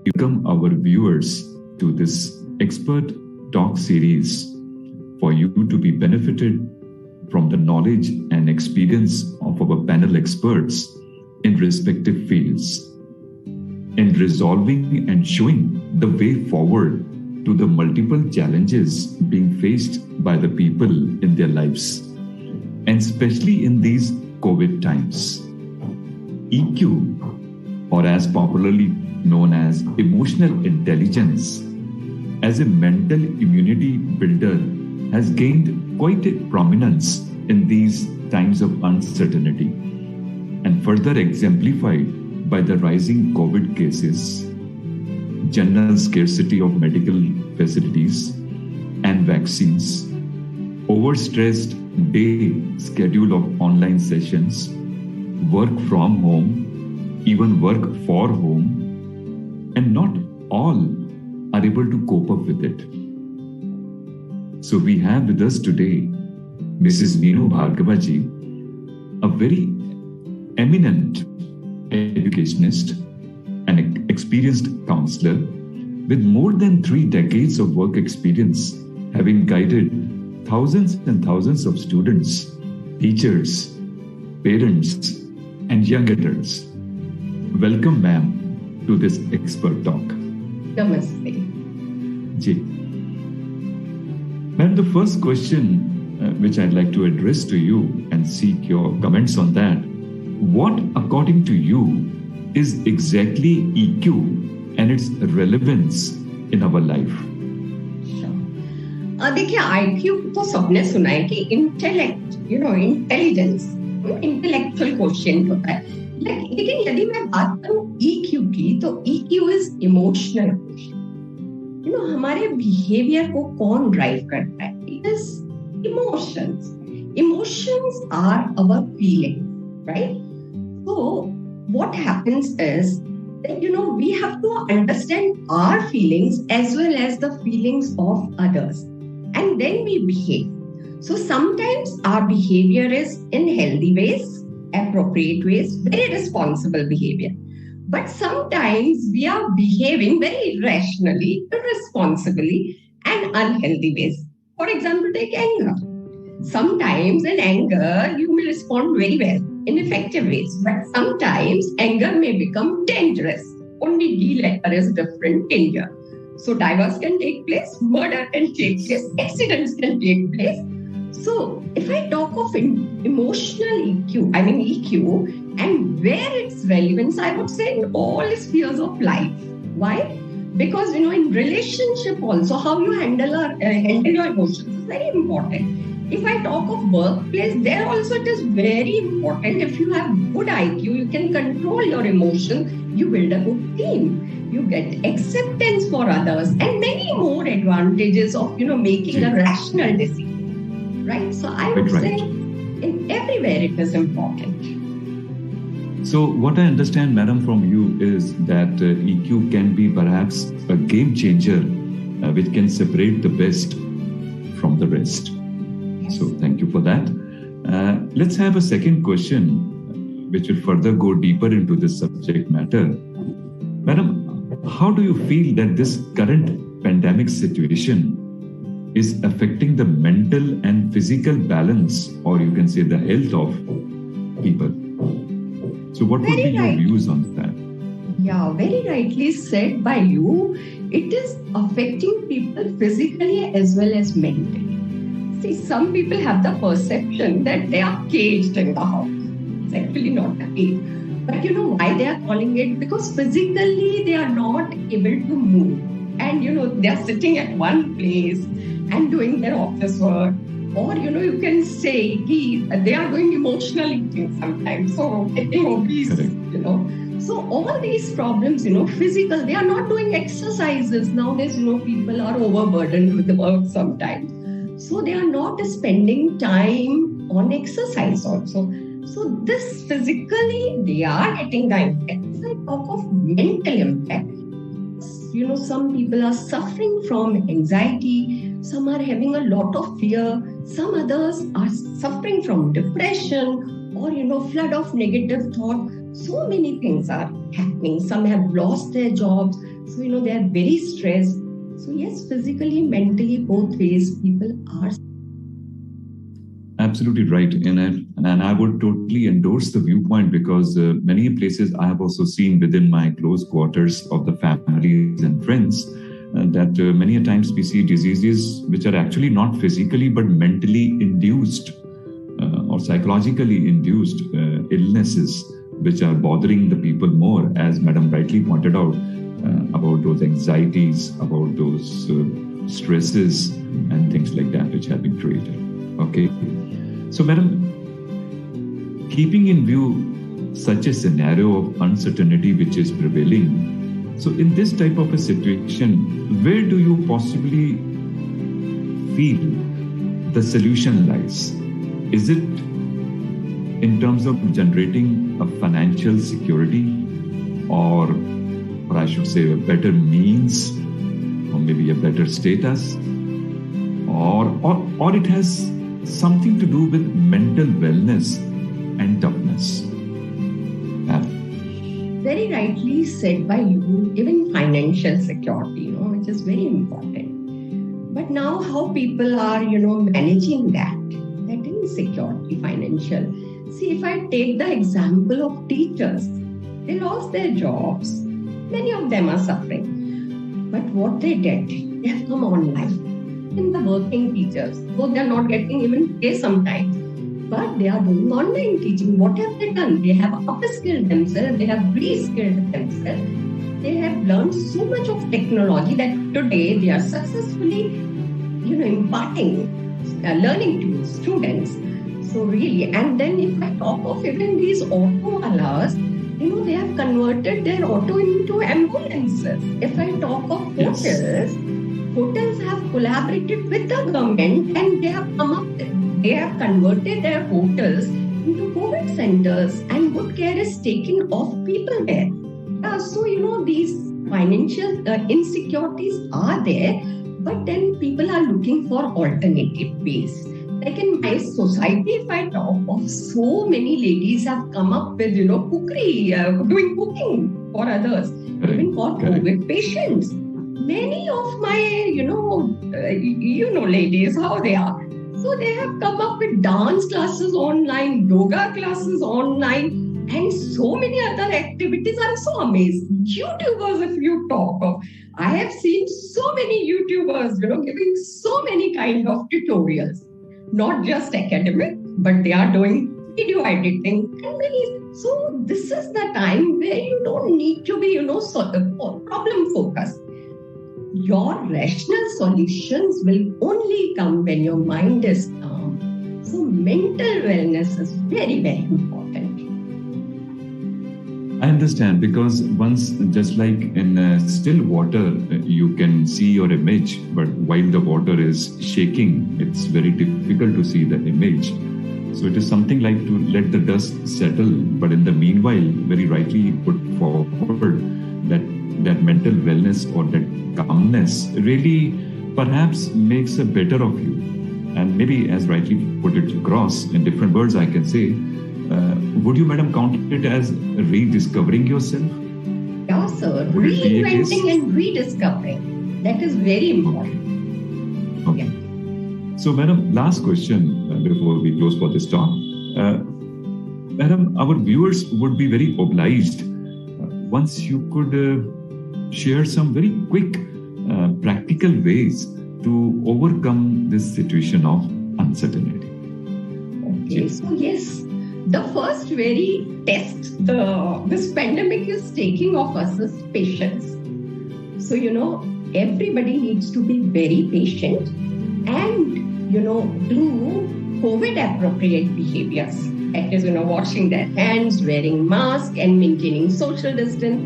welcome our viewers to this expert talk series for you to be benefited from the knowledge and experience of our panel experts in respective fields in resolving and showing the way forward to the multiple challenges being faced by the people in their lives, and especially in these COVID times. EQ, or as popularly known as emotional intelligence, as a mental immunity builder, has gained quite a prominence in these times of uncertainty, and further exemplified by the rising COVID cases, general scarcity of medical facilities and vaccines, overstressed day schedule of online sessions, work from home, even work for home, and not all are able to cope up with it. So we have with us today Mrs. Neenu Bhargavaji, a very eminent educationist, an experienced counselor with more than 3 decades of work experience, having guided thousands and thousands of students, teachers, parents, and young adults. Welcome, ma'am, to this expert talk. Namaste. Ji. Ma'am, the first question which I'd like to address to you and seek your comments on that. What, according to you, is exactly EQ and its relevance in our life? देखिए, IQ तो सबने सुना है कि intellect, intelligence, intellectual question होता है. लेकिन यदि मैं बात करूं EQ की, तो EQ इज इमोशनल क्वेश्चन. हमारे बिहेवियर को कौन ड्राइव करता है? It is emotions. Emotions are our feelings, right? So what happens is that, we have to understand our feelings as well as the feelings of others, and then we behave. So sometimes our behavior is in healthy ways, appropriate ways, very responsible behavior. But sometimes we are behaving very irrationally, irresponsibly, and unhealthy ways. For example, take anger. Sometimes in anger, you may respond very well in effective ways, but sometimes anger may become dangerous. Only D letter is different in here. So divorce can take place, murder can take place, accidents can take place. So if I talk of emotional EQ, I mean EQ, and where its relevance, I would say in all spheres of life. Why? Because, in relationship also, how you handle your emotions is very important. If I talk of workplace, there also it is very important. If you have good IQ, you can control your emotions, you build a good team, you get acceptance for others, and many more advantages of, making a rational decision, right? So I would say in everywhere it is important. So what I understand, madam, from you is that EQ can be perhaps a game changer which can separate the best from the rest. So thank you for that. Let's have a second question, which will further go deeper into this subject matter. Madam, how do you feel that this current pandemic situation is affecting the mental and physical balance, or you can say the health of people? So what would be your views on that? Yeah, very rightly said by you. It is affecting people physically as well as mentally. See, some people have the perception that they are caged in the house. It's actually not the case. But you know why they are calling it? Because physically they are not able to move. And they are sitting at one place and doing their office work. Or, you can say they are doing emotional eating sometimes. So getting obese, So all these problems, physical, they are not doing exercises. Nowadays, people are overburdened with the work sometimes. So they are not spending time on exercise also. So this physically, they are getting the impact. If I talk of mental impact, some people are suffering from anxiety. Some are having a lot of fear. Some others are suffering from depression or, flood of negative thought. So many things are happening. Some have lost their jobs. So, they are very stressed. So yes, physically, mentally, both ways, people are. Absolutely right. And I would totally endorse the viewpoint, because many places I have also seen within my close quarters of the families and friends that many a times we see diseases which are actually not physically but mentally induced or psychologically induced illnesses which are bothering the people more, as Madam rightly pointed out, about those anxieties, about those stresses and things like that which have been created. Okay. So, Madam, keeping in view such a scenario of uncertainty which is prevailing, so in this type of a situation, where do you possibly feel the solution lies? Is it in terms of generating a financial security, or I should say a better means, or maybe a better status, or it has something to do with mental wellness and toughness? Very rightly said by you, even financial security, which is very important. But now how people are, managing that insecurity, financial. See, if I take the example of teachers, they lost their jobs. Many of them are suffering. But what they did, they have come online. In the working teachers, though they are not getting even pay sometimes, but they are doing online teaching. What have they done? They have upskilled themselves, they have reskilled themselves. They have learned so much of technology that today they are successfully, imparting learning to students. So really, and then if I talk of even these auto alas, they have converted their auto into ambulances. If I talk of hotels, hotels have collaborated with the government and they have converted their hotels into COVID centers, and good care is taken of people there. So, these financial insecurities are there, but then people are looking for alternative ways. Like in my society, if I talk of, so many ladies have come up with, cookery, doing cooking for others, even for COVID patients. Many of my, ladies, how they are. So they have come up with dance classes online, yoga classes online, and so many other activities. I'm so amazed. YouTubers, if you talk of, I have seen so many YouTubers, giving so many kind of tutorials, not just academic, but they are doing video editing and many. So this is the time where you don't need to be, problem focused. Your rational solutions will only come when your mind is calm. So mental wellness is very, very important. I understand, because once, just like in still water, you can see your image, but while the water is shaking, it's very difficult to see the image. So it is something like to let the dust settle, but in the meanwhile, very rightly put forward that mental wellness or that calmness really perhaps makes a better of you. And maybe, as rightly put it across in different words, I can say, would you, Madam, count it as rediscovering yourself? Yeah, sir. Reinventing and rediscovering. That is very important. Okay. So, Madam, last question before we close for this talk. Madam, our viewers would be very obliged once you could share some very quick, practical ways to overcome this situation of uncertainty. Okay, so yes, the first very test this pandemic is taking of us is patience. So, everybody needs to be very patient and, do COVID appropriate behaviors. That is, washing their hands, wearing masks and maintaining social distance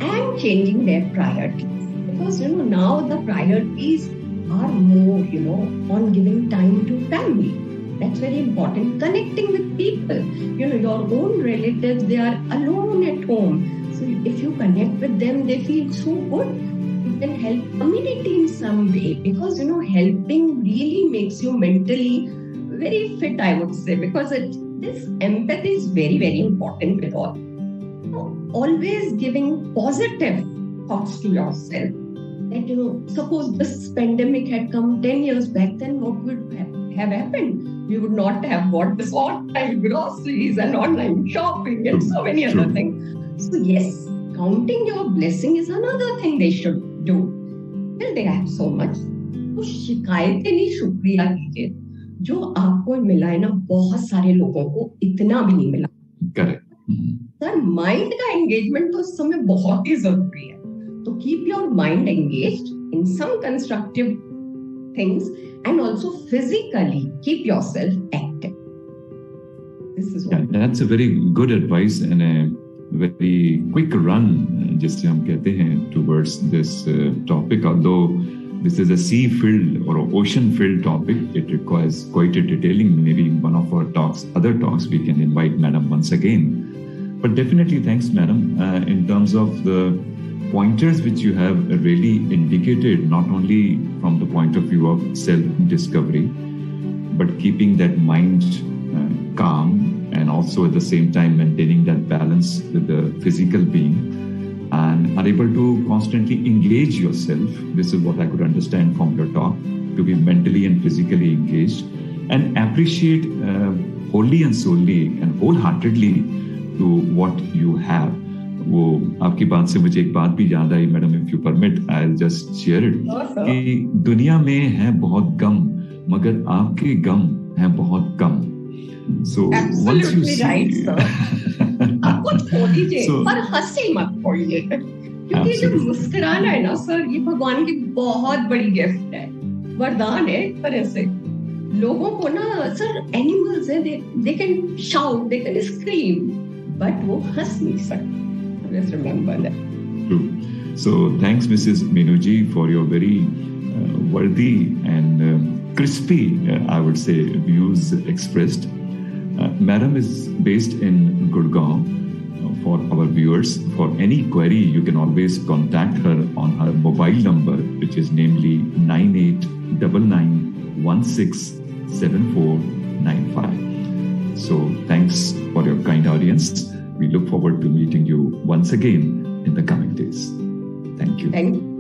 and changing their priorities. Because, now the priorities are more, on giving time to family. That's very important. Connecting with people. Your own relatives, they are alone at home. So if you connect with them, they feel so good. You can help community in some way, because, helping really makes you mentally very fit, I would say, because this empathy is very, very important with all. always giving positive thoughts to yourself. That, suppose this pandemic had come 10 years back, then what would have happened? We would not have bought this online groceries and online shopping and so many other things. So yes, counting your blessing is another thing they should do. Well, they have so much. तो शिकायतें नहीं, शुक्रिया कीजिए. जो आपको मिला है ना, बहुत सारे लोगों को इतना भी नहीं मिला. करेक्ट सर, माइंड का एंगेजमेंट तो इस समय बहुत ही जरूरी है. तो keep your mind engaged in some constructive things and also physically keep yourself active. This is what that's a very good advice and a very quick run, जिसे हम कहते हैं, towards this topic. Although this is a sea-filled or ocean-filled topic, it requires quite a detailing. Maybe in one of our other talks, we can invite Madam once again. But definitely, thanks, Madam, in terms of the pointers which you have really indicated, not only from the point of view of self-discovery, but keeping that mind calm and also at the same time maintaining that balance with the physical being. And are able to constantly engage yourself. This is what I could understand from your talk, to be mentally and physically engaged and appreciate wholly and solely and wholeheartedly to what you have. वो आपकी बात से मुझे एक बात भी याद आई, madam, if you permit, I'll just share it. कि दुनिया में है बहुत गम, मगर आपके गम है बहुत कम. So once you see, right, sir. आपको छोड़ दीजिए, पर हंसी मत छोड़िए, क्योंकि जो मुस्कुराना है ना सर, ये भगवान की बहुत बड़ी गिफ्ट है, वरदान है एक तरह से. लोगों को ना सर, एनिमल्स है, they can shout, they can scream, but वो हंस नहीं सकते. Just remember that. True. So thanks, Mrs. Menuji, for your very worthy and crispy, I would say, views expressed. Madam is based in Gurgaon. For our viewers, for any query, you can always contact her on her mobile number, which is namely 9899167495. So thanks for your kind audience. We look forward to meeting you once again in the coming days. Thank you. Thank you.